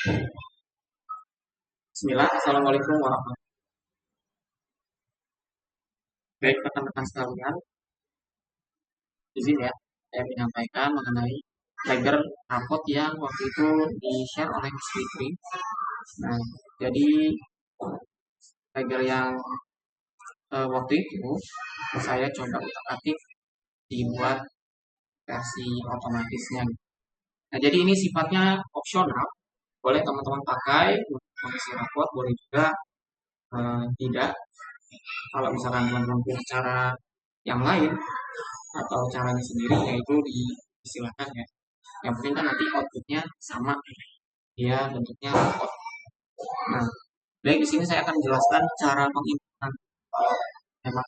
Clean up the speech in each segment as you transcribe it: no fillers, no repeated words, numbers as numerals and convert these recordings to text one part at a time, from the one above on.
Bismillah, Assalamualaikum warahmatullahi wabarakatuh. Baik, rekan-rekan sekalian, izin ya, saya menyampaikan mengenai flagger rapot yang waktu itu di-share oleh Mas Fikri. Nah, jadi flagger yang waktu itu saya coba utak-atik dibuat versi otomatisnya. Nah, jadi ini sifatnya opsional, boleh teman-teman pakai untuk mengisi rapot, boleh juga tidak. Kalau misalkan teman-teman punya cara yang lain atau caranya sendiri, yaitu disilakan ya. Yang penting kan nanti outputnya sama, dia bentuknya rapot. Nah, baik di sini saya akan jelaskan cara penginputan. Memang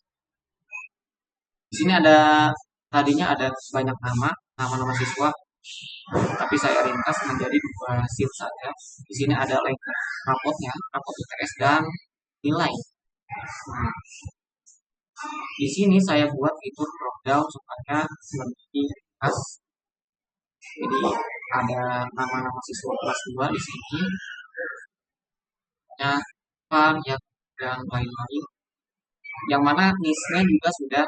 di sini tadinya ada banyak nama siswa, tapi saya ringkas menjadi dua sheet saja. Di sini ada link rapotnya, rapot UTS dan nilai. Nah, di sini saya buat fitur drop down supaya lebih ringkas. Jadi ada nama-nama siswa kelas 2 di sini, ya, ya, dan lain-lain. Yang mana NIS-nya juga sudah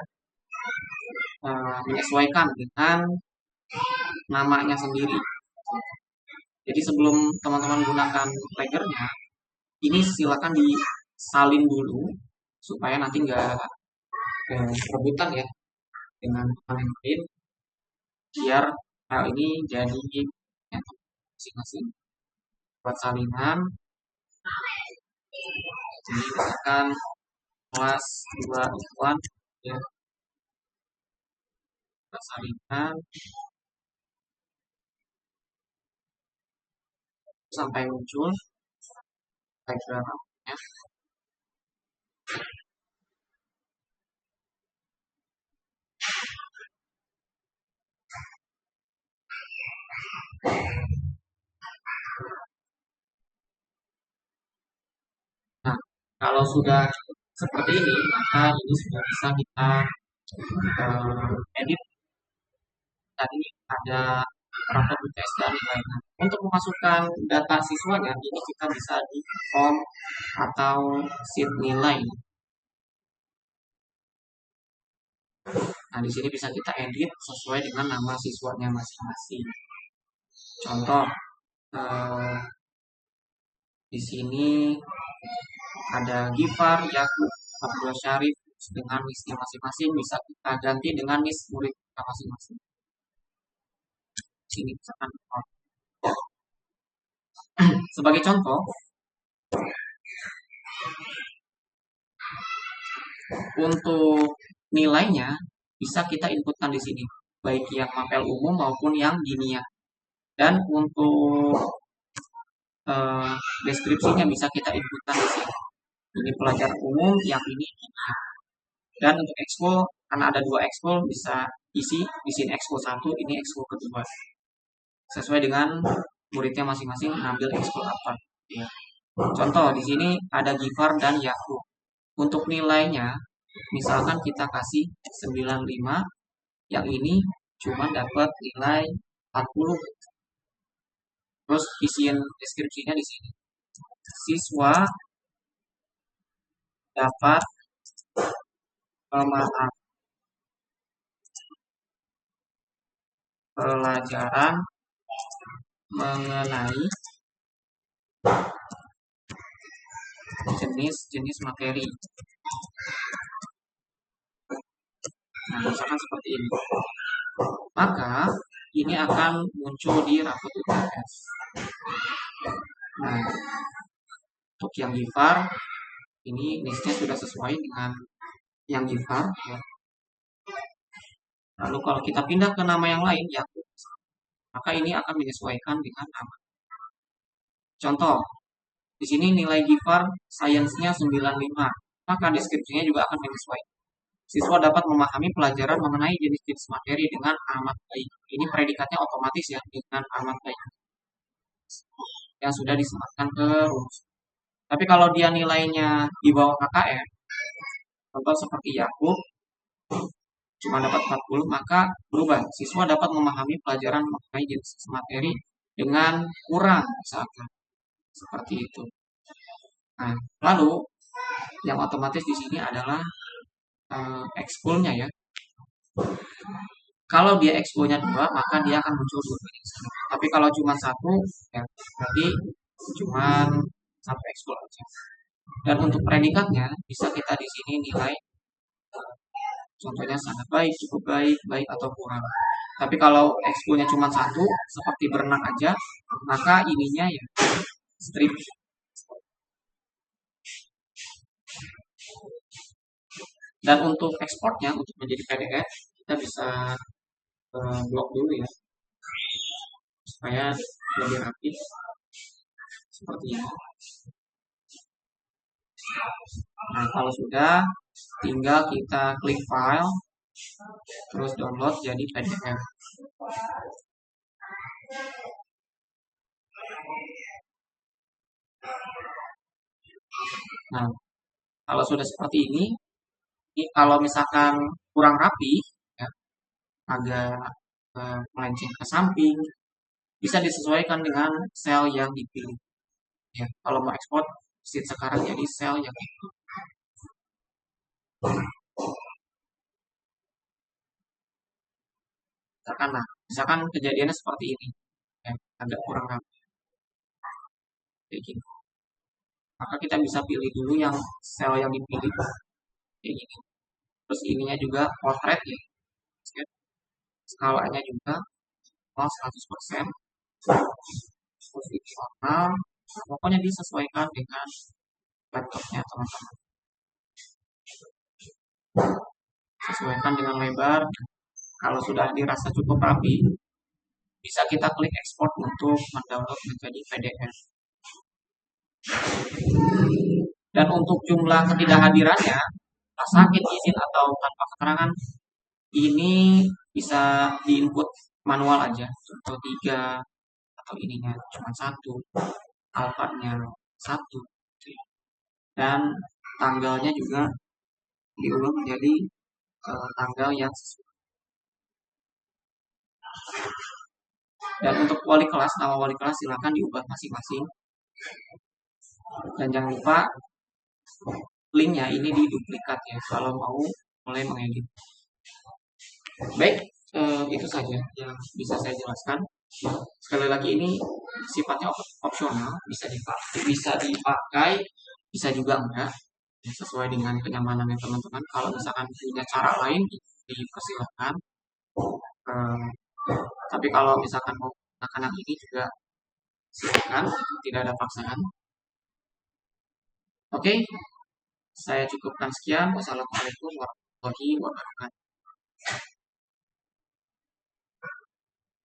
menyesuaikan dengan namanya sendiri. Jadi sebelum teman-teman gunakan flaggernya, ini silakan disalin dulu supaya nanti nggak rebutan ya dengan teman yang lain, biar file ini jadi masing-masing buat salinan. Jadi misalkan kelas 2 Ikhwan ya, kita salinan sampai muncul diagramnya. Nah, kalau sudah seperti ini, maka ini sudah bisa kita edit. Tadi ada rapot UTS dan lain-lain. Untuk memasukkan data siswanya, ini kita bisa di form atau sheet nilai. Nah, di sini bisa kita edit sesuai dengan nama siswanya masing-masing. Contoh, di sini ada Gifar, Yakub, Abdul Syarif dengan NIS-nya masing-masing, bisa kita ganti dengan NIS murid kita masing-masing. Sini misalkan sebagai contoh, untuk nilainya bisa kita inputkan di sini, baik yang mapel umum maupun yang dinia. Dan untuk deskripsinya bisa kita inputkan di sini. Ini pelajar umum, yang ini dinia. Dan untuk ekskul, karena ada dua ekskul, bisa isi di sini ekskul 1, ini ekskul kedua. Sesuai dengan muridnya masing-masing ngambil ekskul apa. Ya. Contoh di sini ada Gifar dan Yakub. Untuk nilainya, misalkan kita kasih 95, yang ini cuma dapat nilai 40. Terus isian deskripsinya di sini. Siswa dapat pemahaman pelajaran mengenai jenis-jenis materi. Nah, misalkan seperti ini. Maka ini akan muncul di rapot UTS. Nah, untuk yang Gifar, ini NIS-nya sudah sesuai dengan yang Gifar ya. Lalu kalau kita pindah ke nama yang lain, Yakub, maka ini akan menyesuaikan dengan nama. Contoh, di sini nilai Gifar sainsnya 95, maka deskripsinya juga akan menyesuaikan. Siswa dapat memahami pelajaran mengenai jenis-jenis materi dengan amat baik. Ini predikatnya otomatis ya, dengan amat baik. Yang sudah disematkan ke rumus. Tapi kalau dia nilainya di bawah KKM, contoh seperti Yakub, cuma dapat 40, maka berubah. Siswa dapat memahami pelajaran mengenai jenis materi dengan kurang misalkan. seperti itu. Nah, lalu yang otomatis di sini adalah expo-nya ya. Kalau dia expo-nya 2, maka dia akan muncul dua-duanya di sana. Tapi kalau cuma satu, ya berarti cuma satu expo aja. Dan untuk predikatnya bisa kita di sini nilai contohnya sangat baik, cukup baik, baik atau kurang. Tapi kalau expo-nya cuma satu, seperti berenang aja, maka ininya ya strip. Dan untuk ekspornya, untuk menjadi PDF, kita bisa blok dulu ya, supaya lebih rapi seperti ini. Nah, kalau sudah, tinggal kita klik file, terus download jadi PDF. Nah, kalau sudah seperti ini kalau misalkan kurang rapi, ya, agak melenceng ke samping, bisa disesuaikan dengan sel yang dipilih. Ya, kalau mau ekspor sheet sekarang jadi sel yang itu. Misalkan kejadiannya seperti ini, ya, agak kurang rapi, kayak gini. Maka kita bisa pilih dulu yang sel yang dipilih, kayak gini. Terus ininya juga portrait ya, skalanya juga 100%, terus ini warna, pokoknya disesuaikan dengan laptopnya teman-teman. Sesuaikan dengan lebar. Kalau sudah dirasa cukup rapi, bisa kita klik export untuk mendownload menjadi PDF. Dan untuk jumlah ketidakhadirannya, pas sakit, izin, atau tanpa keterangan, ini bisa diinput manual aja. Contoh 3, atau ininya cuma 1, alfanya 1. Dan tanggalnya juga diubah menjadi tanggal yang sesuai. Dan untuk wali kelas, nama wali kelas silakan diubah masing-masing. Dan jangan lupa linknya ini diduplikat ya kalau mau mulai mengedit. Baik, itu saja yang bisa saya jelaskan. Sekali lagi ini sifatnya opsional, bisa dipakai, bisa juga enggak, sesuai dengan kenyamanannya teman-teman. Kalau misalkan punya cara lain, dipersilakan. Tapi kalau misalkan mau menggunakan yang ini juga silakan, tidak ada paksaan. Oke, saya cukupkan sekian. Wassalamualaikum warahmatullahi wabarakatuh.